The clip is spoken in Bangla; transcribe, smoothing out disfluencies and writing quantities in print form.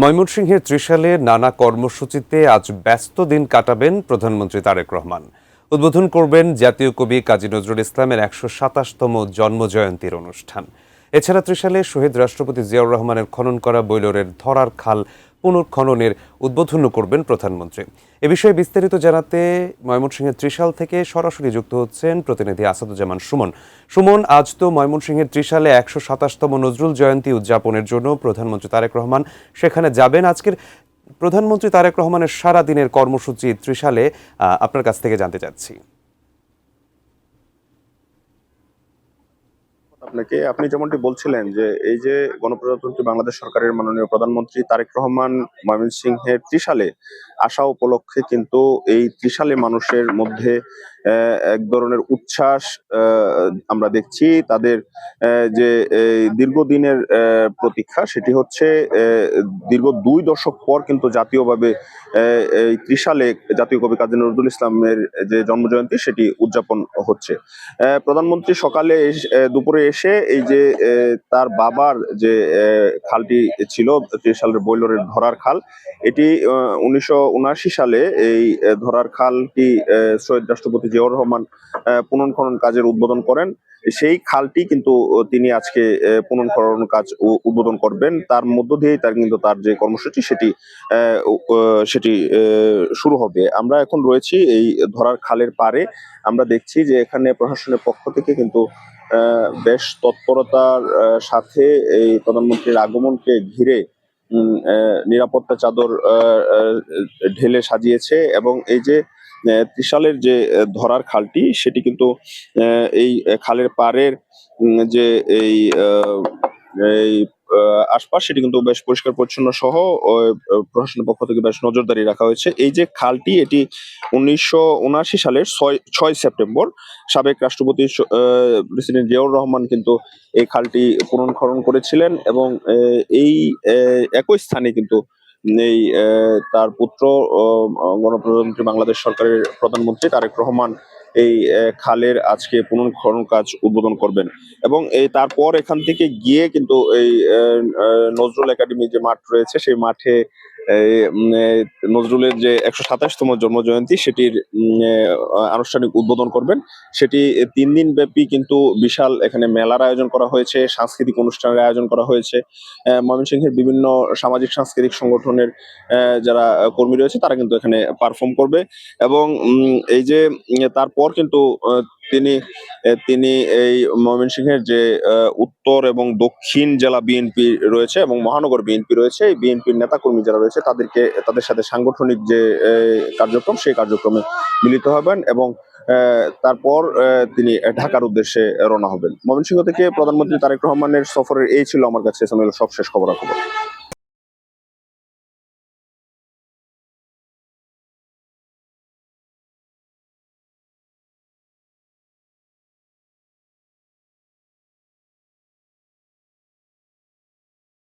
ময়মনসিংহের ত্রিশালে নানা কর্মসূচিতে আজ ব্যস্ত দিন কাটাবেন প্রধানমন্ত্রী তারেক রহমান। উদ্বোধন করবেন জাতীয় কবি কাজী নজরুল ইসলামের ১২৭তম জন্মজয়ন্তীর অনুষ্ঠান। এছাড়া ত্রিশালে শহীদ রাষ্ট্রপতি জিয়াউর রহমানের খনন করা বৈলরের ধরার খাল পুনর্খননের উদ্বোধন করবেন প্রধানমন্ত্রী। এ বিষয়ে বিস্তারিত জানাতে ময়মনসিংহের ত্রিশাল থেকে সরাসরি যুক্ত হচ্ছেন প্রতিনিধি আসাদুজ্জামান সুমন। সুমন, আজ তো ময়মনসিংহের ত্রিশালে ১২৭তম নজরুল জয়ন্তী উদযাপনের জন্য প্রধানমন্ত্রী তারেক রহমান সেখানে যাবেন। আজকের প্রধানমন্ত্রী তারেক রহমানের সারা দিনের কর্মসূচি ত্রিশালে আপনার কাছ থেকে জানতে চাচ্ছি। আপনি যেমনটি বলছিলেন যে এই যে গণপ্রজাতন্ত্রী বাংলাদেশ সরকারের মাননীয় প্রধানমন্ত্রী তারেক রহমান ময়মনসিংহের ত্রিশালে আসা উপলক্ষে কিন্তু এই ত্রিশালে মানুষের মধ্যে এক ধরনের উচ্ছ্বাস আমরা দেখছি। তাদের যে দীর্ঘদিনের প্রতীক্ষা, সেটি হচ্ছে দীর্ঘ ২ দশক পর কিন্তু জাতীয়ভাবে এই ত্রিশালে জাতীয় কবি কাজী নজরুল ইসলামের যে জন্মজয়ন্তী সেটি উদযাপন হচ্ছে। প্রধানমন্ত্রী সকালে দুপুরে এসে এই যে তার বাবার যে খালটি ছিল ত্রিশালের বৈলরের ধরার খাল, এটি ১৯৭৯ সালে এই ধরার খালটি শহীদ রাষ্ট্রপতি জিয়াউর রহমান পুনর্খনন কাজের উদ্বোধন করেন। সেই খালটি কিন্তু তিনি আজকে পুনর্খনন কাজ উদ্বোধন করবেন। তার মধ্য দিয়েই তার যে কর্মসূচি সেটি শুরু হবে। আমরা এখন রয়েছি এই ধরার খালের পাড়ে। আমরা দেখছি যে এখানে প্রশাসনের পক্ষ থেকে কিন্তু বেশ তৎপরতার সাথে এই প্রধানমন্ত্রীর আগমনকে ঘিরে নিরাপত্তা চাদর ঢেলে সাজিয়েছে। এবং এই যে ত্রিশালের যে ধরার খালটি, সেটি কিন্তু এই খালের পাড়ের যে এই আশপাশ, সেটি কিন্তু বেশ পরিষ্কার পরিচ্ছন্ন সহ প্রশাসনের পক্ষ থেকে বেশ নজরদারি রাখা হয়েছে। এই যে খালটি, এটি ১৯৭৯ সালের ৬ সেপ্টেম্বর সাবেক রাষ্ট্রপতি প্রেসিডেন্ট জিয়াউর রহমান কিন্তু এই খালটি পুনর্খনন করেছিলেন। এবং এই একই স্থানে কিন্তু এই তার পুত্র গণপ্রজাতন্ত্রী বাংলাদেশ সরকারের প্রধানমন্ত্রী তারেক রহমান এই খালের আজকে পুনর্খনন কাজ উদ্বোধন করবেন। এবং এই তারপর এখান থেকে গিয়ে কিন্তু এই নজরুল একাডেমি যে মাঠ রয়েছে, সেই মাঠে নজরুলের যে ১২৭তম জন্মজয়ন্তী সেটির আনুষ্ঠানিক উদ্বোধন করবেন। সেটি ৩ দিন ব্যাপী কিন্তু বিশাল এখানে মেলার আয়োজন করা হয়েছে, সাংস্কৃতিক অনুষ্ঠানের আয়োজন করা হয়েছে। ময়মনসিংহের বিভিন্ন সামাজিক সাংস্কৃতিক সংগঠনের যারা কর্মী রয়েছে, তারা কিন্তু এখানে পারফর্ম করবে। এবং এই যে তারপর কিন্তু তিনি তিনি এই ময়মনসিংহের যে উত্তর এবং দক্ষিণ জেলা বিএনপি রয়েছে এবং মহানগর বিএনপি রয়েছে, এই বিএনপির নেতাকর্মী যারা রয়েছে তাদের সাথে সাংগঠনিক যে কার্যক্রম, সেই কার্যক্রমে মিলিত হবেন। এবং তারপর তিনি ঢাকার উদ্দেশ্যে রওনা হবেন। ময়মনসিংহ থেকে প্রধানমন্ত্রী তারেক রহমানের সফরের এই ছিল আমার কাছে সবশেষ খবরাখবর।